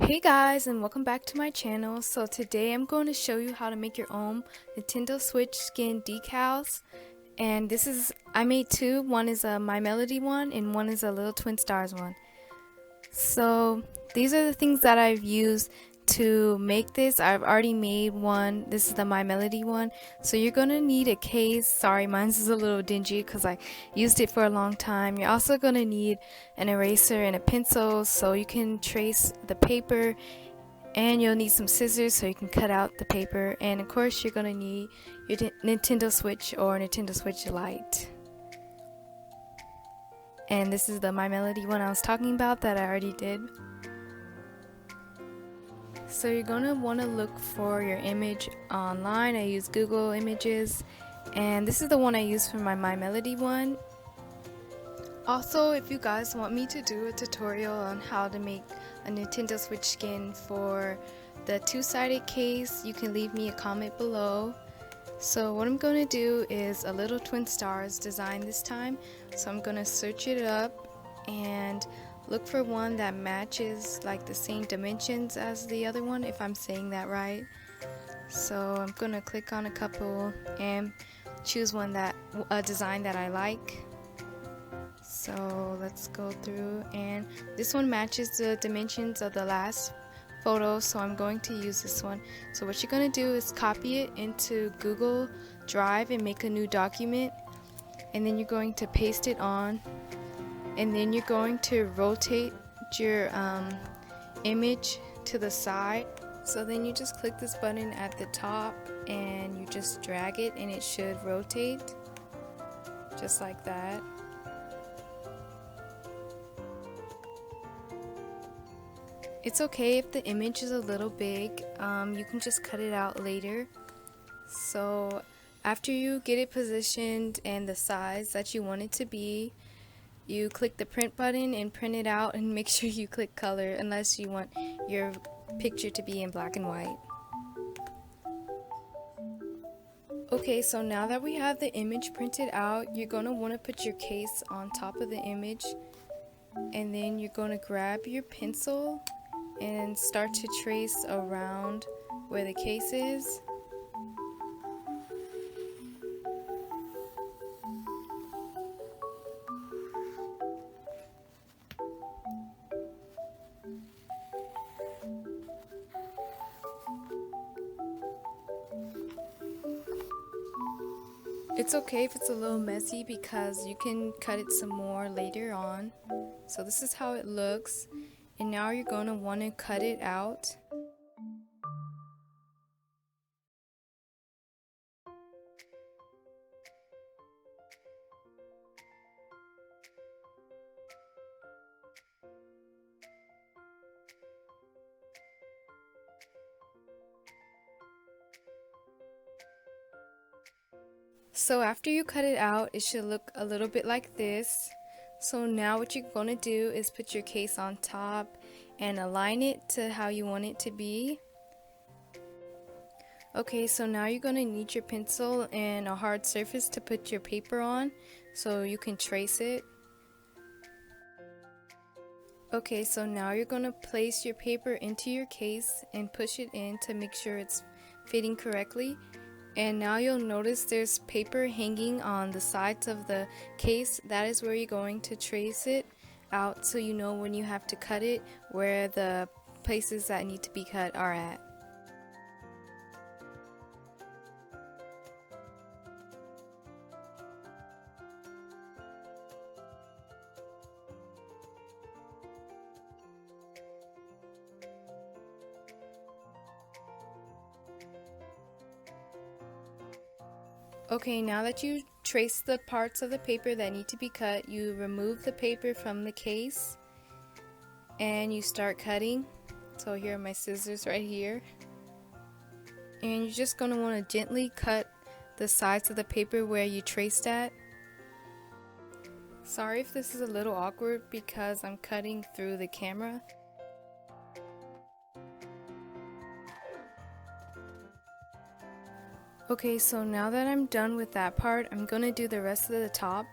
Hey guys, and welcome back to my channel. So today I'm going to show you how to make your own Nintendo Switch skin decals. And I made two. One is a My Melody one and one is a Little Twin Stars one. So these are the things that I've used to make this. I've already made one. This is the My Melody one. So you're going to need a case. Sorry, mine's is a little dingy because I used it for a long time. You're also going to need an eraser and a pencil so you can trace the paper, and you'll need some scissors so you can cut out the paper, and of course you're going to need your Nintendo Switch or Nintendo Switch Lite. And this is the My Melody one I was talking about that I already did. So you're going to want to look for your image online. I use Google Images, and this is the one I use for my Melody one. Also, if you guys want me to do a tutorial on how to make a Nintendo Switch skin for the two-sided case, you can leave me a comment below. So what I'm going to do is a Little Twin Stars design this time. So I'm going to search it up and look for one that matches like the same dimensions as the other one, if I'm saying that right. So I'm going to click on a couple and choose a design that I like. So let's go through, and this one matches the dimensions of the last photo, so I'm going to use this one. So what you're going to do is copy it into Google Drive and make a new document, and then you're going to paste it on, and then you're going to rotate your image to the side. So then you just click this button at the top and you just drag it, and it should rotate just like that. It's okay if the image is a little big, you can just cut it out later. So after you get it positioned and the size that you want it to be, you click the print button and print it out, and make sure you click color unless you want your picture to be in black and white. Okay, so now that we have the image printed out, you're going to want to put your case on top of the image, and then you're going to grab your pencil and start to trace around where the case is. It's okay if it's a little messy because you can cut it some more later on. So this is how it looks. And now you're going to want to cut it out. So after you cut it out, it should look a little bit like this. So now what you're going to do is put your case on top and align it to how you want it to be. Okay, so now you're going to need your pencil and a hard surface to put your paper on so you can trace it. Okay, so now you're going to place your paper into your case and push it in to make sure it's fitting correctly. And now you'll notice there's paper hanging on the sides of the case. That is where you're going to trace it out so you know when you have to cut it where the places that need to be cut are at. Okay, now that you trace the parts of the paper that need to be cut, you remove the paper from the case and you start cutting. So here are my scissors right here. And you're just going to want to gently cut the sides of the paper where you traced at. Sorry if this is a little awkward because I'm cutting through the camera. Okay, so now that I'm done with that part, I'm going to do the rest of the top.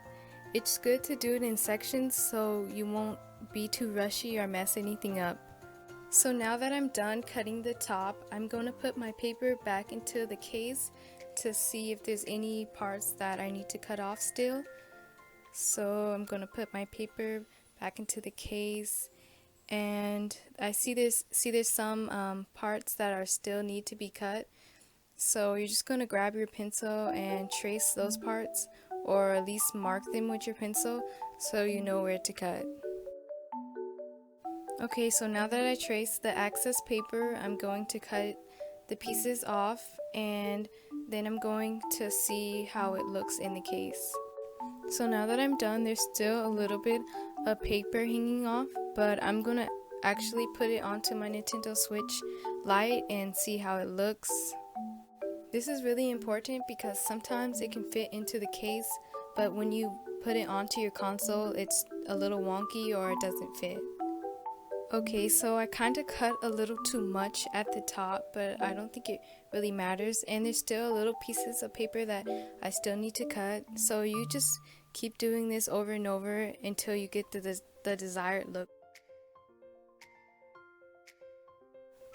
It's good to do it in sections so you won't be too rushy or mess anything up. So now that I'm done cutting the top, I'm going to put my paper back into the case to see if there's any parts that I need to cut off still. So I'm going to put my paper back into the case, and I see there's some parts that are still need to be cut. So you're just going to grab your pencil and trace those parts, or at least mark them with your pencil so you know where to cut. Okay, so now that I traced the excess paper, I'm going to cut the pieces off, and then I'm going to see how it looks in the case. So now that I'm done, there's still a little bit of paper hanging off, but I'm gonna actually put it onto my Nintendo Switch Lite and see how it looks. This is really important because sometimes it can fit into the case, but when you put it onto your console, it's a little wonky or it doesn't fit. Okay, so I kind of cut a little too much at the top, but I don't think it really matters. And there's still little pieces of paper that I still need to cut. So you just keep doing this over and over until you get the desired look.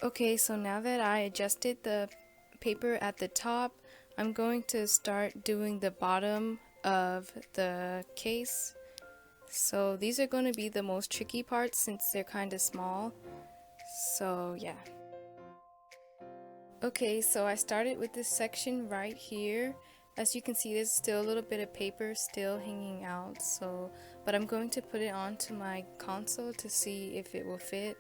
Okay, so now that I adjusted the paper at the top, I'm going to start doing the bottom of the case. So these are going to be the most tricky parts since they're kind of small. So yeah. Okay, so I started with this section right here. As you can see, there's still a little bit of paper still hanging out. But I'm going to put it onto my console to see if it will fit.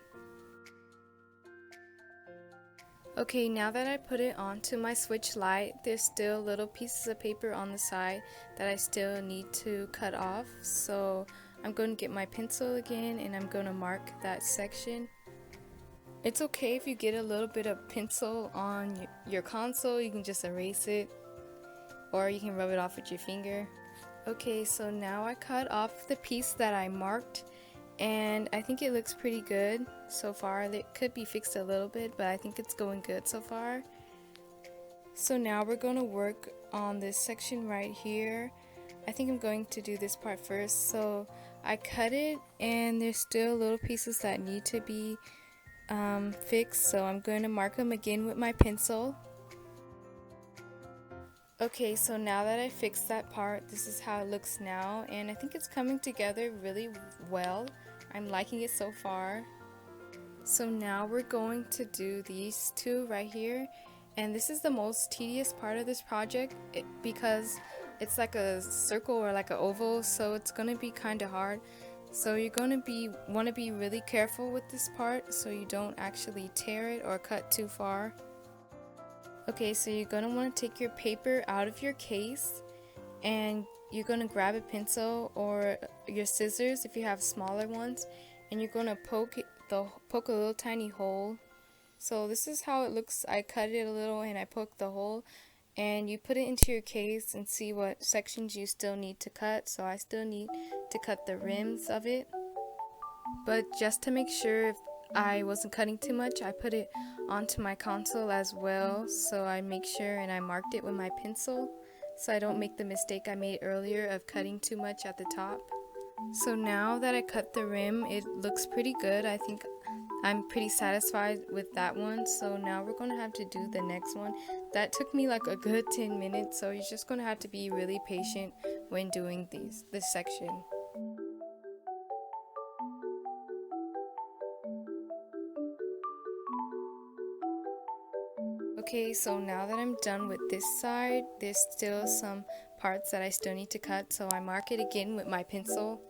Okay, now that I put it onto my Switch Lite, there's still little pieces of paper on the side that I still need to cut off. So I'm going to get my pencil again and I'm going to mark that section. It's okay if you get a little bit of pencil on your console, you can just erase it, or you can rub it off with your finger. Okay, so now I cut off the piece that I marked, and I think it looks pretty good so far. It could be fixed a little bit, but I think it's going good so far. So now we're going to work on this section right here. I think I'm going to do this part first. So I cut it, and there's still little pieces that need to be fixed, so I'm going to mark them again with my pencil. Okay, so now that I fixed that part, this is how it looks now, and I think it's coming together really well. I'm liking it so far. So now we're going to do these two right here, and this is the most tedious part of this project because it's like a circle or like an oval, so it's going to be kind of hard. So you're going to want to be really careful with this part so you don't actually tear it or cut too far. Okay, so you're going to want to take your paper out of your case, and you're going to grab a pencil or your scissors if you have smaller ones, and you're going to poke a little tiny hole. So this is how it looks. I cut it a little and I poked the hole, and you put it into your case and see what sections you still need to cut. So I still need to cut the rims of it, but just to make sure if I wasn't cutting too much, I put it onto my console as well, so I make sure and I marked it with my pencil so I don't make the mistake I made earlier of cutting too much at the top. So now that I cut the rim, it looks pretty good. I think I'm pretty satisfied with that one. So now we're going to have to do the next one. That took me like a good 10 minutes, so you're just going to have to be really patient when doing this section. Okay, so now that I'm done with this side, there's still some parts that I still need to cut, so I mark it again with my pencil.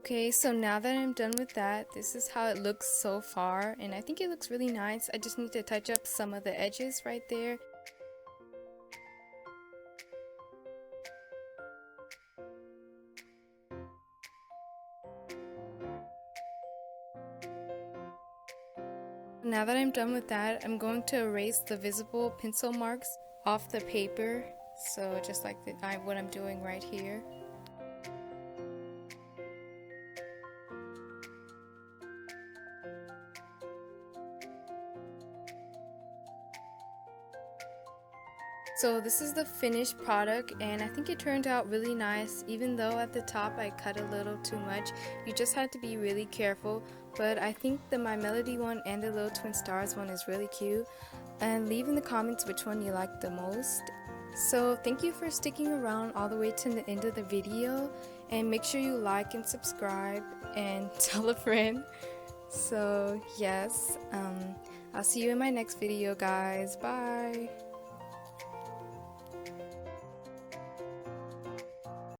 Okay, so now that I'm done with that, this is how it looks so far, and I think it looks really nice. I just need to touch up some of the edges right there. Now that I'm done with that, I'm going to erase the visible pencil marks off the paper, so just like what I'm doing right here. So this is the finished product, and I think it turned out really nice, even though at the top I cut a little too much. You just have to be really careful, but I think the My Melody one and the little twin stars one is really cute. And leave in the comments which one you like the most. So thank you for sticking around all the way to the end of the video, and make sure you like and subscribe and tell a friend. So yes, I'll see you in my next video, guys. Bye.